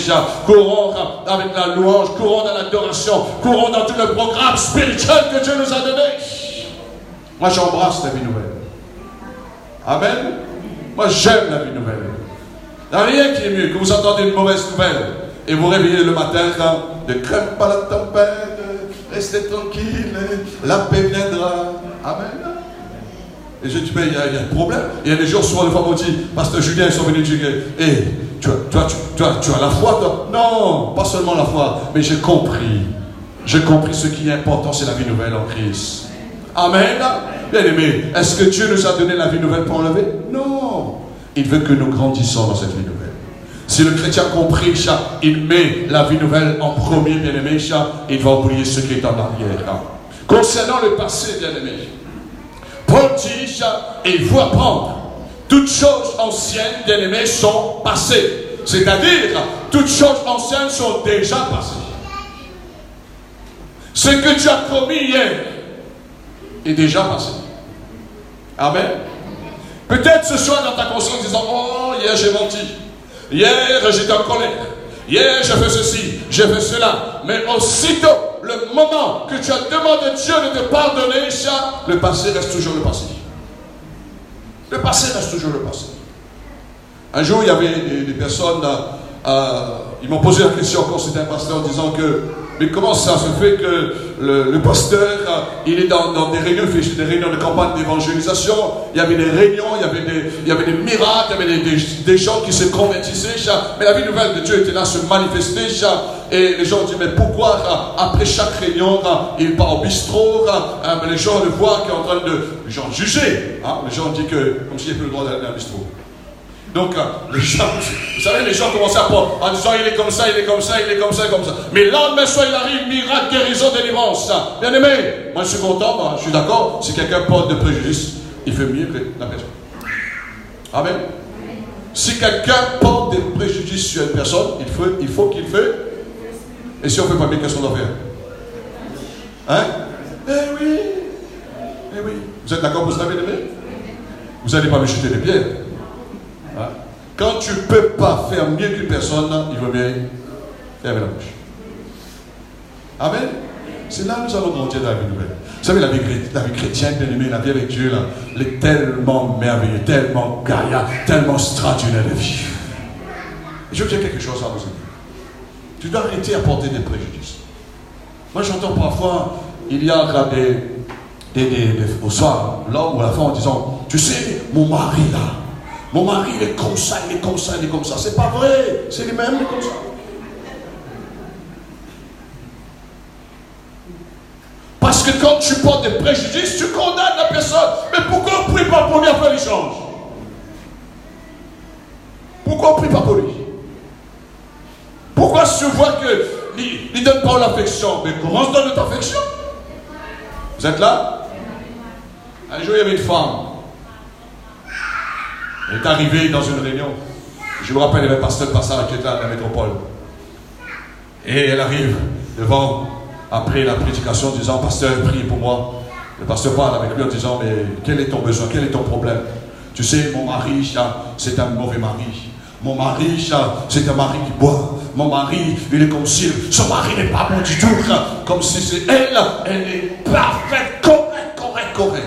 [SPEAKER 1] Courons avec la louange. Courons dans l'adoration. Courons dans tout le programme spirituel que Dieu nous a donné. Moi, j'embrasse la vie nouvelle. Amen. Moi, j'aime la vie nouvelle. Il n'y a rien qui est mieux que vous entendez une mauvaise nouvelle et vous réveillez le matin ne crains pas la tempête, restez tranquille, la paix viendra. Amen. Et je dis, mais il y a un problème. Il y a des jours, souvent, les femmes m'ont dit, Pasteur Julien, ils sont venus dire, hey, tu as la foi, toi? Non, pas seulement la foi, mais j'ai compris. J'ai compris ce qui est important, c'est la vie nouvelle en Christ. Amen. Bien aimé, est-ce que Dieu nous a donné la vie nouvelle pour enlever? Non. Il veut que nous grandissions dans cette vie nouvelle. Si le chrétien a compris, il met la vie nouvelle en premier, bien aimé, il va oublier ce qui est en arrière. Concernant le passé, bien aimé, Paul dit, il faut apprendre. Toutes choses anciennes, bien aimées, sont passées. C'est-à-dire, toutes choses anciennes sont déjà passées. Ce que tu as commis hier est déjà passé. Amen. Peut-être ce soir dans ta conscience disant, oh, hier j'ai menti. Hier j'étais en colère. Hier j'ai fait ceci, j'ai fait cela. Mais aussitôt, le moment que tu as demandé à Dieu de te pardonner, le passé reste toujours le passé. Le passé reste toujours le passé. Un jour, il y avait des personnes, ils m'ont posé la question quand c'était un pasteur en disant que, mais comment ça se fait que le pasteur, il est dans des réunions, il fait des réunions de campagne d'évangélisation, il y avait des réunions, il y avait des miracles, il y avait des gens qui se convertissaient, mais la vie nouvelle de Dieu était là, se manifester, et les gens disent, mais pourquoi après chaque réunion, il part au bistrot, mais les gens le voient qui est en train de, les gens juger, les gens disent que, comme s'il n'y avait plus le droit d'aller au bistrot. Donc, les gens, vous savez, les gens commencent à prendre en disant il est comme ça, il est comme ça, il est comme ça, comme ça. Mais le lendemain soir, il arrive, miracle, guérison, délivrance. Bien aimé, moi je suis content, je suis d'accord. Si quelqu'un porte de préjudice, il fait mieux que la personne. Amen. Si quelqu'un porte des préjudices sur une personne, il faut qu'il fasse. Et si on ne fait pas bien, qu'est-ce qu'on doit faire? Hein? Eh oui. Eh oui. Vous êtes d'accord pour ça, bien aimé? Vous n'allez pas me jeter des pierres. Quand tu ne peux pas faire mieux qu'une personne, il vaut mieux fermer la bouche. Amen. C'est là que nous allons grandir dans la vie nouvelle. Vous savez, la vie chrétienne, bien aimée, la vie avec Dieu, là, elle est tellement merveilleuse, tellement gaïa, tellement extraordinaire de vivre. Et je veux dire quelque chose à vous dire. Tu dois arrêter à porter des préjudices. Moi, j'entends parfois, il y a au soir, l'homme ou la femme en disant, tu sais, mon mari là, mon mari, il est comme ça, il est comme ça, il est comme ça. C'est pas vrai. C'est lui-même, il est comme ça. Parce que quand tu portes des préjudices, tu condamnes la personne. Mais pourquoi on ne prie pas pour lui afin qu'il change? Pourquoi on ne prie pas pour lui? Pourquoi si tu vois qu'il ne donne pas l'affection? Mais comment se donne l'affection? Vous êtes là? Un jour, il y avait une femme. Elle est arrivée dans une réunion. Je me rappelle, il y avait un pasteur Passard qui était à la métropole. Et elle arrive devant, après la prédication, disant, pasteur, priez pour moi. Le pasteur parle avec lui en disant, mais quel est ton besoin, quel est ton problème? Tu sais, mon mari, c'est un mauvais mari. Mon mari, c'est un mari qui boit. Mon mari, il est comme si son mari n'est pas bon du tout. Comme si c'est elle est parfaite, correcte.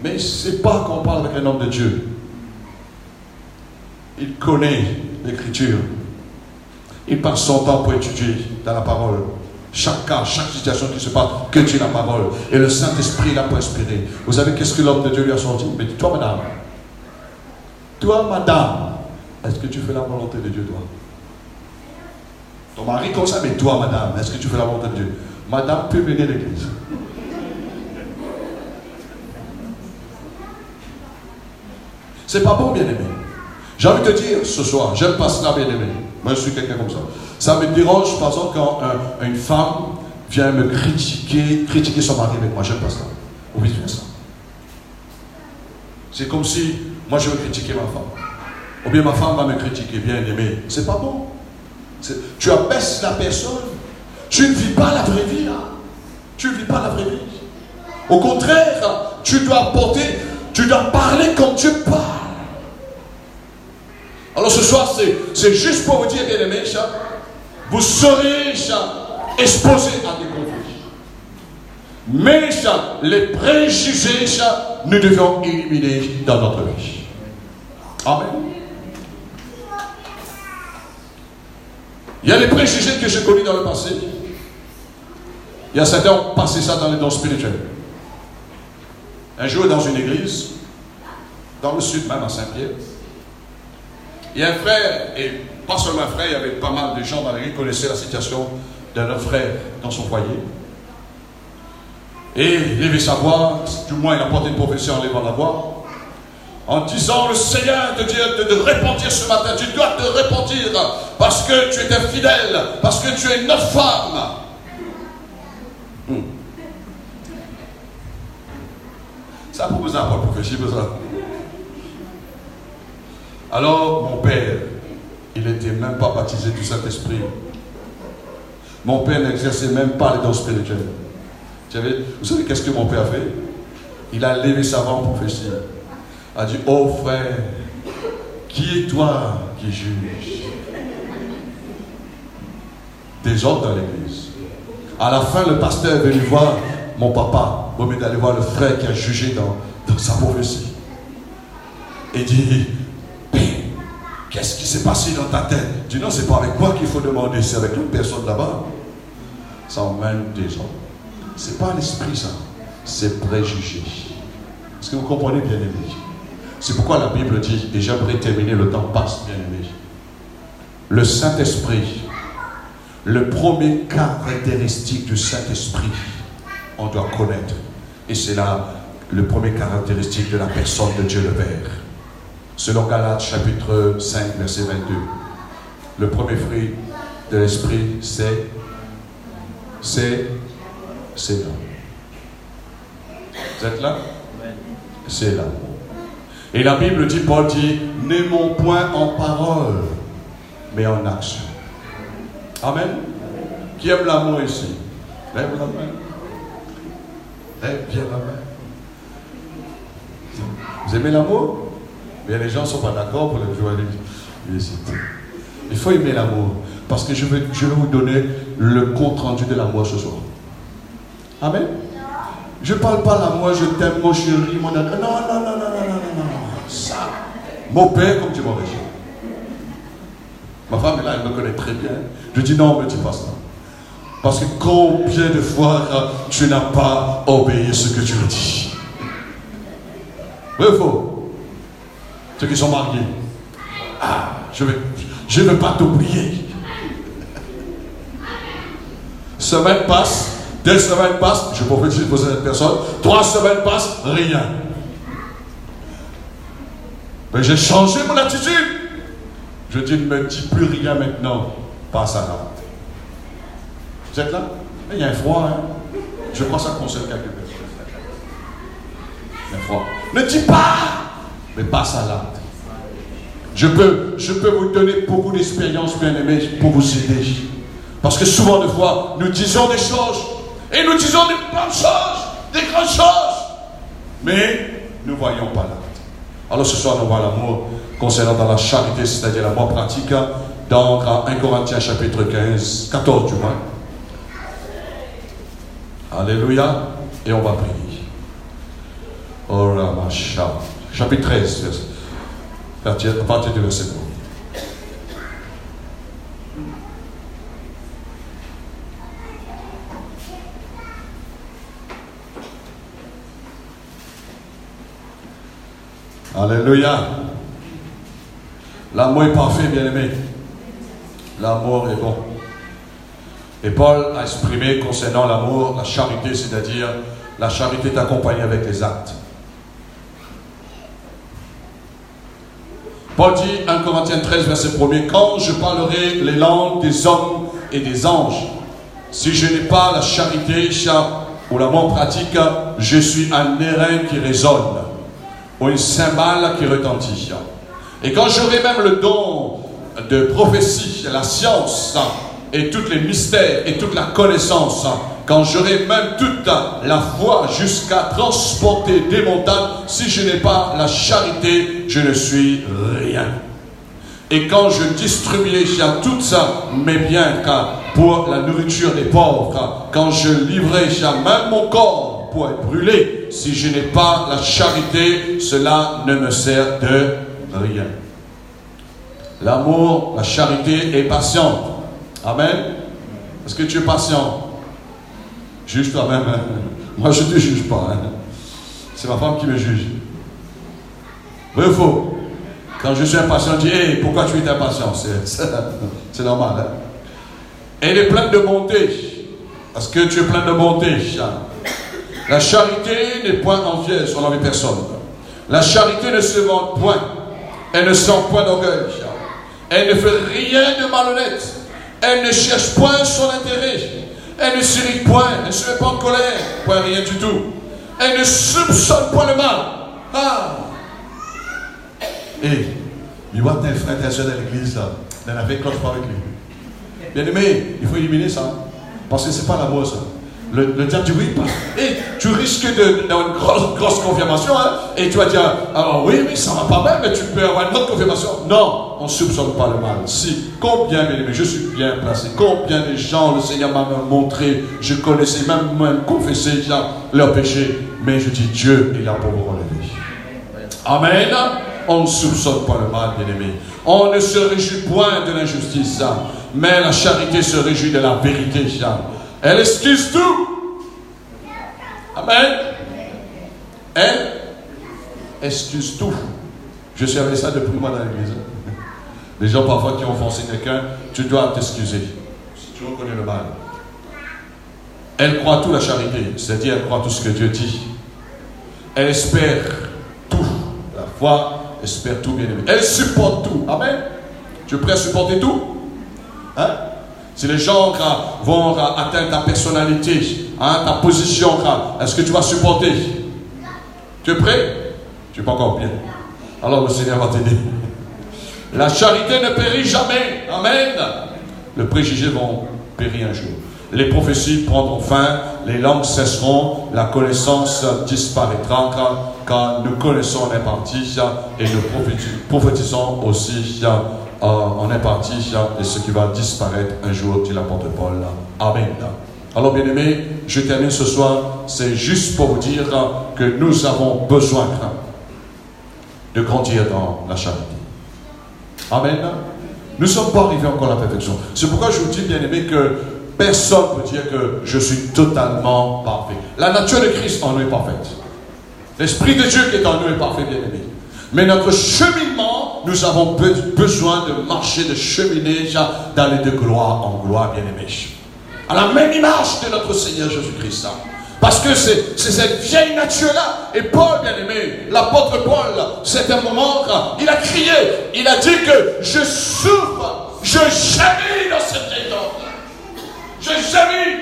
[SPEAKER 1] Mais c'est pas qu'on parle avec un homme de Dieu. Il connaît l'Écriture. Il passe son temps pour étudier dans la parole. Chaque cas, chaque situation qui se passe, que Dieu la parole. Et le Saint-Esprit l'a pour inspirer. Vous savez qu'est-ce que l'homme de Dieu lui a sorti? Mais toi, madame, est-ce que tu fais la volonté de Dieu, toi? Ton mari comme ça, mais toi, madame, est-ce que tu fais la volonté de Dieu? Madame peut venir à l'église. C'est pas bon, bien-aimé. J'ai envie de te dire ce soir, j'aime pas cela, bien-aimé. Moi, je suis quelqu'un comme ça. Ça me dérange, par exemple, quand une femme vient me critiquer son mari avec moi. J'aime pas ça. Ou vice-versa. C'est comme si moi, je veux critiquer ma femme. Ou bien ma femme va me critiquer, bien-aimé. C'est pas bon. Tu abaisses la personne. Tu ne vis pas la vraie vie, là. Tu ne vis pas la vraie vie. Au contraire, tu dois parler comme Dieu parle. Alors ce soir, c'est juste pour vous dire, bien-aimés, vous serez exposés à des conflits. Mais les préjugés, nous devons éliminer dans notre vie. Amen. Il y a les préjugés que j'ai connus dans le passé. Il y a certains qui ont passé ça dans les dons spirituels. Un jour, dans une église, dans le sud même, à Saint-Pierre, il y a un frère, et pas seulement un frère, il y avait pas mal de gens dans l'église qui connaissaient la situation d'un autre frère dans son foyer. Et il avait sa voix, du moins il a porté une prophétie en levant la voix, en disant: le Seigneur te dit de repentir ce matin, tu dois te repentir parce que tu étais fidèle, parce que tu es une autre femme. Ça pour vous avoir prophétie, ça. Alors mon père, il n'était même pas baptisé du Saint-Esprit. Mon père n'exerçait même pas les dons spirituels. Vous savez qu'est-ce que mon père a fait? Il a levé sa voix en prophétie. Il a dit: oh frère, qui est toi qui juge des autres dans l'église? À la fin, le pasteur est venu voir mon papa, au lieu d'aller voir le frère qui a jugé dans sa prophétie. Et dit: qu'est-ce qui s'est passé dans ta tête? Il dit: non, c'est pas avec moi qu'il faut demander, c'est avec l'autre personne là-bas. Ça emmène des gens. C'est pas l'esprit, ça. C'est préjugé. Est-ce que vous comprenez, bien aimé? C'est pourquoi la Bible dit, et j'aimerais terminer, le temps passe, bien aimé. Le Saint-Esprit, le premier caractéristique du Saint-Esprit, on doit connaître. Et c'est là le premier caractéristique de la personne de Dieu le Père. Selon Galates chapitre 5, verset 22. Le premier fruit de l'Esprit, c'est là. Vous êtes là? C'est là. Et la Bible dit, Paul dit, n'aimons point en parole, mais en action. Amen. Qui aime l'amour ici? Lève la main. Lève bien la main. Vous aimez l'amour? Mais les gens ne sont pas d'accord pour le jouer. Il faut aimer l'amour. Parce que je vais vous donner le compte rendu de l'amour ce soir. Amen. Je ne parle pas l'amour, je t'aime mon chéri, mon ami. Non. Ça. Mon père, comme tu m'aurais dit. Ma femme est là, elle me connaît très bien. Je dis non, ne me dis pas ça. Parce que combien de fois tu n'as pas obéi ce que tu as dit? Oui ou faux? Ceux qui sont mariés. Ah, je ne veux pas t'oublier. Semaine passe, 2 semaines passent, je prophétise pour cette personne, 3 semaines passent, rien. Mais j'ai changé mon attitude. Je dis, ne me dis plus rien maintenant, passe à l'acte. Vous êtes là? Mais il y a un froid, hein? Je crois que ça concerne quelques personnes. Il y a un froid. Ne dis pas, mais passe à l'acte. Je peux vous donner beaucoup d'expérience, bien aimés, pour vous aider. Parce que souvent de fois, nous disons des choses, et nous disons des bonnes choses, des grandes choses, mais nous ne voyons pas l'acte. Alors ce soir, nous voyons l'amour concernant dans la charité, c'est-à-dire l'amour pratique, dans 1 Corinthiens chapitre 14 du moins. Alléluia. Et on va prier. Oh la macha. Chapitre 13, à partir du verset 1. Alléluia. L'amour est parfait, bien-aimé. L'amour est bon. Et Paul a exprimé concernant l'amour, la charité, c'est-à-dire la charité est accompagnée avec les actes. Paul dit, 1 Corinthiens 13, verset 1er, quand je parlerai les langues des hommes et des anges, si je n'ai pas la charité ou l'amour pratique, je suis un airain qui résonne, ou une cymbale qui retentit. Et quand j'aurai même le don de prophétie, la science, et tous les mystères, et toute la connaissance, quand j'aurai même toute la foi jusqu'à transporter des montagnes, si je n'ai pas la charité, je ne suis rien. Et quand je distribuerai tout ça, mes biens, pour la nourriture des pauvres, quand je livrerai même mon corps pour être brûlé, si je n'ai pas la charité, cela ne me sert de rien. L'amour, la charité est patiente. Amen. Est-ce que tu es patient? Juge toi-même. Hein? Moi, je ne te juge pas. Hein? C'est ma femme qui me juge. Vrai ou faux? Quand je suis impatient, je dis, hey, pourquoi tu es impatient? C'est normal. Hein? Elle est pleine de bonté. Parce que tu es plein de bonté. La charité n'est point envieuse, on n'envie personne. La charité ne se vante point. Elle ne sent point d'orgueil. Elle ne fait rien de malhonnête. Elle ne cherche point son intérêt. Elle ne s'irrite point. Elle ne se met pas en colère. Point rien du tout. Elle ne soupçonne point le mal. Ah! Et, il voit tel frère, tel soeur dans l'église là. Il en avait cloche pas avec lui. Bien aimé, il faut éliminer ça. Parce que c'est pas l'amour ça. Le diable dit oui, pas. Et tu risques d'avoir une grosse confirmation, hein, et tu vas dire, alors oui, ça va pas mal, mais tu peux avoir une autre confirmation. Non, on ne soupçonne pas le mal. Si, combien, bien aimé, je suis bien placé, combien de gens le Seigneur m'a montré, je connaissais même confessé leurs péchés, mais je dis Dieu est là pour vous relever. Amen. On ne soupçonne pas le mal, bien aimé. On ne se réjouit point de l'injustice, mais la charité se réjouit de la vérité. Elle excuse tout. Amen. Elle excuse tout. Je suis avec ça depuis moi dans l'église. Les gens parfois qui ont offensé quelqu'un, tu dois t'excuser. Si tu reconnais le mal. Elle croit tout la charité, c'est-à-dire elle croit tout ce que Dieu dit. Elle espère tout. La foi espère tout, bien aimé. Elle supporte tout. Amen. Tu es prêt à supporter tout? Hein? Si les gens vont atteindre ta personnalité, hein, ta position, est-ce que tu vas supporter? Tu es prêt? Tu n'es pas encore bien. Alors le Seigneur va t'aider. La charité ne périt jamais. Amen. Les préjugés vont périr un jour. Les prophéties prendront fin, les langues cesseront, la connaissance disparaîtra, car nous connaissons en impartie et nous prophétisons aussi en impartie et ce qui va disparaître un jour, dit l'apôtre Paul. Amen. Alors bien aimés, je termine ce soir, c'est juste pour vous dire que nous avons besoin de grandir dans la charité. Amen. Nous ne sommes pas arrivés encore à la perfection. C'est pourquoi je vous dis, bien aimés, que personne ne peut dire que je suis totalement parfait. La nature de Christ en nous est parfaite. L'Esprit de Dieu qui est en nous est parfait, bien aimé. Mais notre cheminement, nous avons besoin de marcher, de cheminer, d'aller de gloire en gloire, bien aimé. À la même image de notre Seigneur Jésus-Christ. Parce que c'est cette vieille nature-là. Et Paul, bien aimé, l'apôtre Paul, c'est un moment, il a crié, il a dit que je souffre, je gémis dans cette étoffe. Je gémis.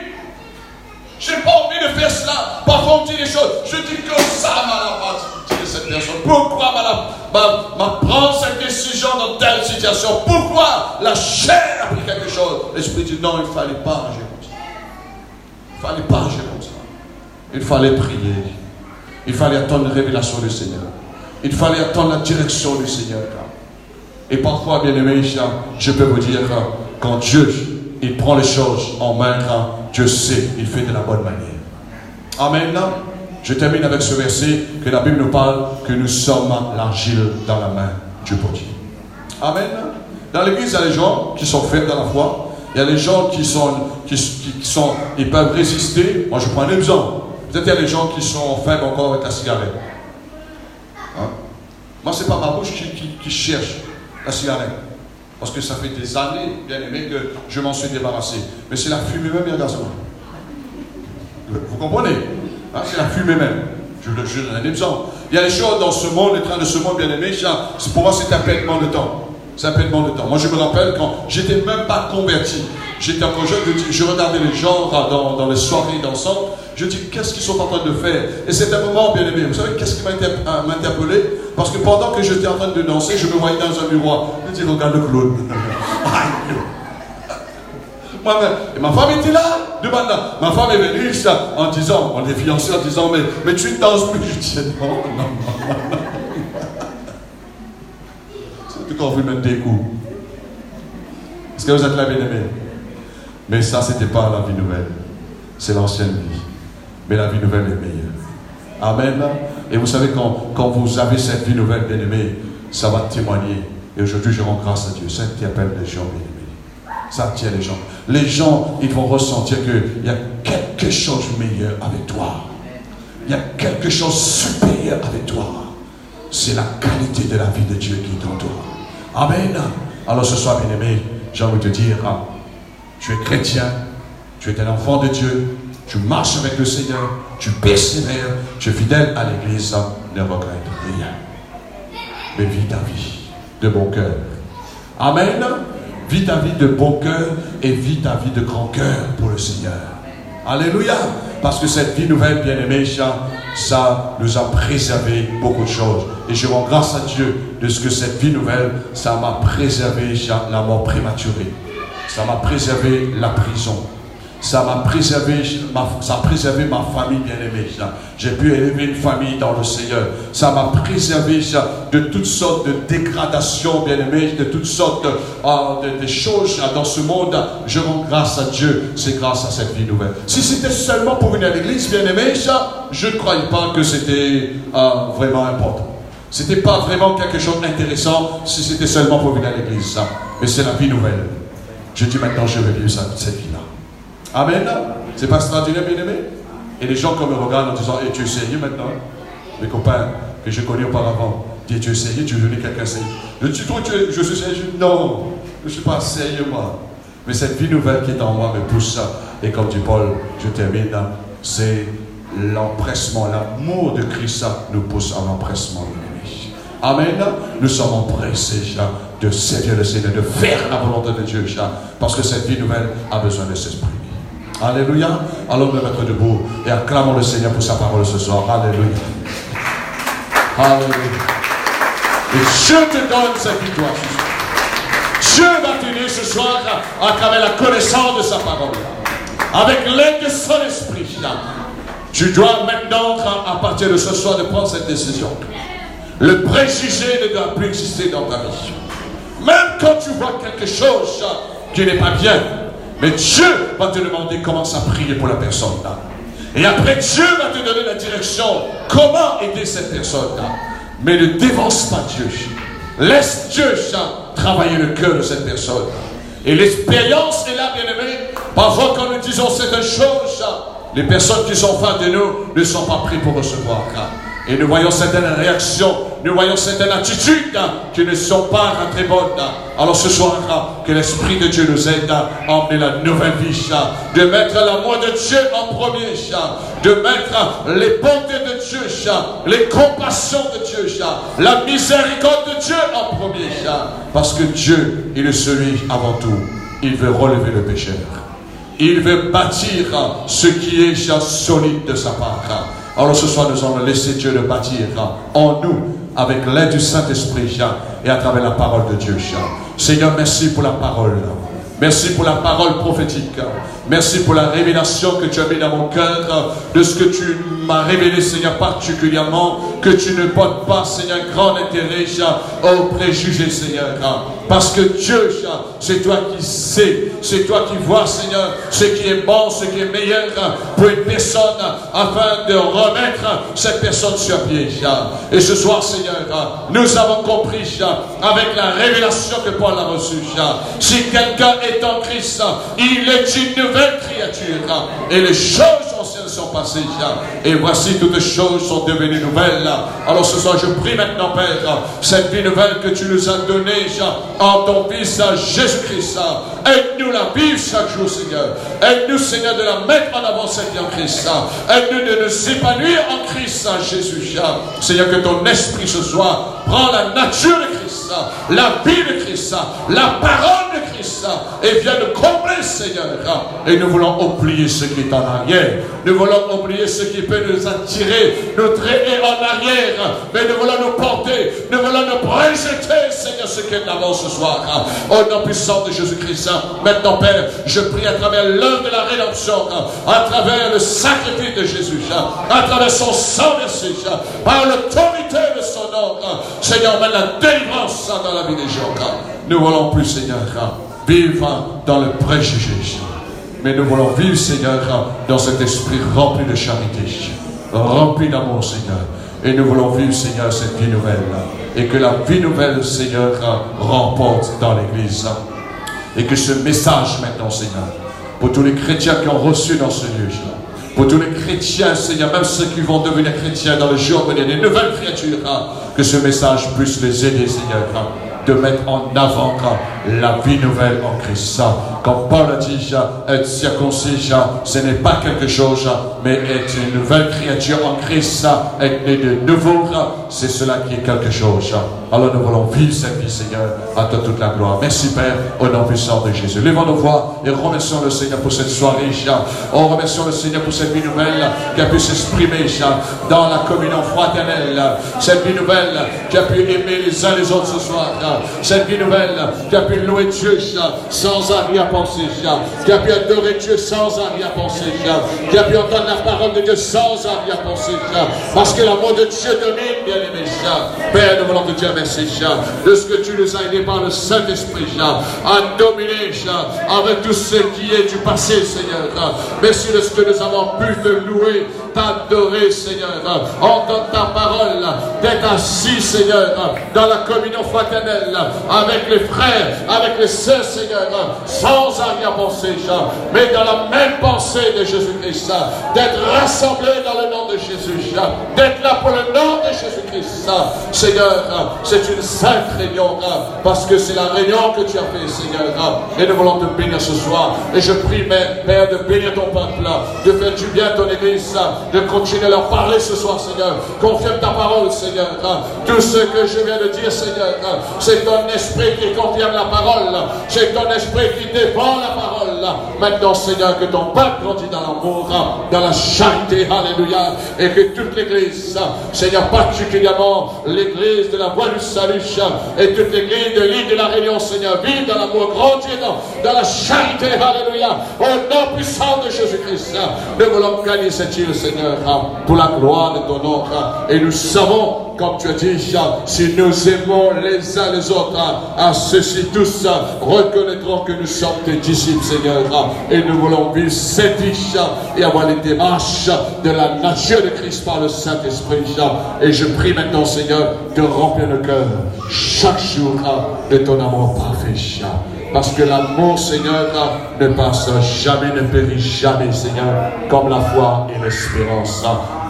[SPEAKER 1] Je n'ai pas envie de faire cela. Parfois on dit des choses. Je dis que ça m'a pas dit cette personne. Pourquoi prendre cette décision dans telle situation? Pourquoi la chair a pris quelque chose? L'Esprit dit non, il ne fallait pas agir comme ça. Il ne fallait pas agir comme ça. Il fallait prier. Il fallait attendre la révélation du Seigneur. Il fallait attendre la direction du Seigneur. Et parfois, bien aimé, je peux vous dire, quand Dieu il prend les choses en main, Dieu sait, il fait de la bonne manière. Amen. Je termine avec ce verset que la Bible nous parle, que nous sommes l'argile dans la main du potier. Amen. Dans l'église, il y a des gens qui sont fermes dans la foi. Il y a des gens ils peuvent résister. Moi, je prends un exemple. Peut-être qu'il y a des gens qui sont faibles encore avec la cigarette. Hein? Moi, ce n'est pas ma bouche qui cherche la cigarette. Parce que ça fait des années, bien aimé, que je m'en suis débarrassé. Mais c'est la fumée même, bien garçon. Vous comprenez? Hein, c'est la fumée même. Je donne un exemple. Il y a des choses dans ce monde, les trains de ce monde, bien aimé, pour moi, c'est un paiement de temps. C'est un paiement de temps. Moi, je me rappelle quand j'étais même pas converti. J'étais encore jeune, je regardais les gens dans les soirées dansant. Je dis, qu'est-ce qu'ils sont en train de faire? Et c'est un moment, bien aimé. Vous savez, qu'est-ce qui m'a interpellé? Parce que pendant que j'étais en train de danser, je me voyais dans un miroir. Je dis, regarde le clown. Et ma femme était là, demande là. Ma femme est venue en disant, on est fiancés en disant, mais tu ne danses plus. Je dis, non. C'est tout qu'on vous donne des coups. Est-ce que vous êtes là, bien aimé? Mais ça, c'était pas la vie nouvelle. C'est l'ancienne vie. Mais la vie nouvelle est meilleure. Amen. Et vous savez, quand vous avez cette vie nouvelle, bien aimé, ça va témoigner. Et aujourd'hui, je rends grâce à Dieu. Ça t'appelle les gens, bien aimés. Ça attire les gens. Les gens, ils vont ressentir qu'il y a quelque chose de meilleur avec toi. il y a quelque chose de supérieur avec toi. C'est la qualité de la vie de Dieu qui est en toi. Amen. Alors ce soir, bien-aimé, j'ai envie de te dire, tu es chrétien, tu es un enfant de Dieu, tu marches avec le Seigneur, tu persévères, tu es fidèle à l'église, ne regrette rien. Mais vis ta vie de bon cœur. Amen. Vis ta vie de bon cœur et vis ta vie de grand cœur pour le Seigneur. Alléluia. Parce que cette vie nouvelle, bien-aimée, ça nous a préservé beaucoup de choses. Et je rends grâce à Dieu de ce que cette vie nouvelle, ça m'a préservé la mort prématurée. Ça m'a préservé la prison. Ça m'a préservé, ça a préservé ma famille bien-aimée. J'ai pu élever une famille dans le Seigneur. Ça m'a préservé de toutes sortes de dégradations bien-aimées, de toutes sortes de choses dans ce monde. Je rends grâce à Dieu, c'est grâce à cette vie nouvelle. Si c'était seulement pour venir à l'église bien-aimée, je ne croyais pas que c'était vraiment important. C'était pas vraiment quelque chose d'intéressant si c'était seulement pour venir à l'église. Mais c'est la vie nouvelle. Je dis maintenant, je vais vivre cette vie-là. Amen. C'est pas extraordinaire, bien-aimé? Et les gens comme me regardent en disant, tu es sérieux maintenant? Mes copains que je connais auparavant disent, tu es sérieux? Tu es devenu quelqu'un sérieux? Je dis, je suis sérieux? Non, je ne suis pas sérieux, moi. Mais cette vie nouvelle qui est en moi me pousse. Et comme dit Paul, je termine, c'est l'empressement, l'amour de Christ nous pousse à l'empressement de l'ennemi. Amen. Nous sommes empressés de servir le Seigneur, de faire la volonté de Dieu, parce que cette vie nouvelle a besoin de s'exprimer. Alléluia. Allons nous mettre debout et acclamons le Seigneur pour sa parole ce soir. Alléluia. Alléluia. Et Dieu te donne cette victoire ce soir. Dieu va t'aider ce soir à travers la connaissance de sa parole. Avec l'aide de son esprit. Tu dois maintenant, à partir de ce soir, de prendre cette décision. Le préjugé ne doit plus exister dans ta vie. Même quand tu vois quelque chose qui n'est pas bien, mais Dieu va te demander comment ça prier pour la personne là. Et après, Dieu va te donner la direction, comment aider cette personne là. Mais ne dévance pas Dieu. Laisse Dieu travailler le cœur de cette personne. Et l'expérience est là, bien-aimé. Parfois, quand nous disons certaines choses, les personnes qui sont face de nous ne sont pas prises pour recevoir. Et nous voyons certaines réactions, nous voyons certaines attitudes qui ne sont pas très bonnes. Alors ce soir, que l'Esprit de Dieu nous aide à emmener la nouvelle vie, de mettre l'amour de Dieu en premier, de mettre les bontés de Dieu, les compassions de Dieu, la miséricorde de Dieu en premier. Parce que Dieu, il est celui avant tout, il veut relever le pécheur. Il veut bâtir ce qui est solide de sa part. Alors ce soir, nous allons laisser Dieu le bâtir en nous, avec l'aide du Saint-Esprit et à travers la parole de Dieu. Seigneur, merci pour la parole. Merci pour la parole prophétique. Merci pour la révélation que tu as mis dans mon cœur, de ce que tu m'as révélé, Seigneur, particulièrement, que tu ne portes pas, Seigneur, grand intérêt aux préjugés, Seigneur. Parce que Dieu, c'est toi qui sais, c'est toi qui vois, Seigneur, ce qui est bon, ce qui est meilleur pour une personne, afin de remettre cette personne sur pied. Et ce soir, Seigneur, nous avons compris, avec la révélation que Paul a reçue, si quelqu'un est en Christ, il est une nouvelle créature. Et les choses anciennes sont passées. Et voici toutes les choses sont devenues nouvelles. Alors ce soir, je prie maintenant, Père, cette vie nouvelle que tu nous as donnée en ton Fils Jésus-Christ. Aide-nous la vivre chaque jour, Seigneur. Aide-nous, Seigneur, de la mettre en avant cette vie en Christ. Aide-nous de nous épanouir en Christ Jésus. Seigneur, que ton esprit ce soir prend la nature de Christ, la vie de Christ, la parole de Christ, et vient nous combler, Seigneur. Et nous voulons oublier ce qui est en arrière. Nous voulons oublier ce qui peut nous attirer, nous traîner en arrière. Mais nous voulons nous porter, nous voulons nous projeter, Seigneur, ce qui est avant ce soir. Au nom puissant de Jésus-Christ. Maintenant, Père, je prie à travers l'œuvre de la rédemption, à travers le sacrifice de Jésus, à travers son sang versé, par l'autorité de son nom. Seigneur, mène la délivrance dans la vie des gens. Nous voulons plus, Seigneur, vivre dans le préjugé. Mais nous voulons vivre, Seigneur, dans cet esprit rempli de charité, rempli d'amour, Seigneur. Et nous voulons vivre, Seigneur, cette vie nouvelle. Et que la vie nouvelle, Seigneur, remporte dans l'Église. Et que ce message maintenant, Seigneur, pour tous les chrétiens qui ont reçu dans ce lieu, Pour tous les chrétiens, Seigneur, même ceux qui vont devenir chrétiens dans le jour venir, des nouvelles créatures, que ce message puisse les aider, Seigneur, de mettre en avant la vie nouvelle en Christ. Comme Paul a dit, être circoncis, ce n'est pas quelque chose, mais être une nouvelle créature en Christ, être né de nouveau, c'est cela qui est quelque chose. Alors nous voulons vivre cette vie, Seigneur, à toi toute la gloire. Merci, Père, au nom puissant de Jésus. Levons nos voix et remercions le Seigneur pour cette soirée. Oh, remercions le Seigneur pour cette vie nouvelle qui a pu s'exprimer dans la communion fraternelle. Cette vie nouvelle qui a pu aimer les uns les autres ce soir. Cette vie nouvelle qui a pu louer Dieu sans arrière-pensée, qui a pu adorer Dieu sans arrière-pensée, qui a pu entendre la parole de Dieu sans arrière-pensée, parce que l'amour de Dieu domine, bien-aimé. Père, nous voulons te dire merci de ce que tu nous as aidés par le Saint-Esprit à dominer avec tout ce qui est du passé, Seigneur. Merci de ce que nous avons pu te louer, t'adorer, Seigneur, entendre ta parole, d'être assis, Seigneur, dans la communion fraternelle, avec les frères, avec les sœurs, Seigneur, sans arrière-pensée, mais dans la même pensée de Jésus-Christ, d'être rassemblés dans le nom de Jésus, d'être là pour le nom de Jésus-Christ. Seigneur, c'est une sainte réunion, parce que c'est la réunion que tu as fait, Seigneur, et nous voulons te bénir ce soir. Et je prie, Père, de bénir ton peuple, de faire du bien à ton Église, de continuer à leur parler ce soir, Seigneur. Confirme ta parole, Seigneur. Tout ce que je viens de dire, Seigneur, c'est ton esprit qui confirme la parole, c'est ton esprit qui défend la parole. Maintenant, Seigneur, que ton peuple grandit dans l'amour, dans la charité, alléluia, et que toute l'Église, Seigneur, particulièrement l'Église de la voie du salut, et toute l'Église de l'île de la Réunion, Seigneur, vive dans l'amour, grandit dans la charité, alléluia, au nom puissant de Jésus-Christ. Nous voulons gagner cette île, Seigneur, pour la gloire de ton nom, et nous savons, comme tu as dit, si nous aimons les uns les autres, à ceux-ci tous reconnaîtront que nous sommes tes disciples, Seigneur, et nous voulons vivre cette vie et avoir les démarches de la nature de Christ par le Saint-Esprit. Et je prie maintenant, Seigneur, de remplir le cœur chaque jour de ton amour parfait. Parce que l'amour, Seigneur, ne passe jamais, ne périt jamais, Seigneur, comme la foi et l'espérance.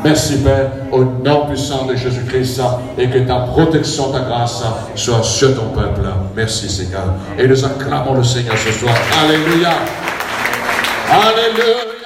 [SPEAKER 1] Merci, Père, au nom puissant de Jésus-Christ, et que ta protection, ta grâce soit sur ton peuple. Merci, Seigneur. Et nous acclamons le Seigneur ce soir. Alléluia. Alléluia.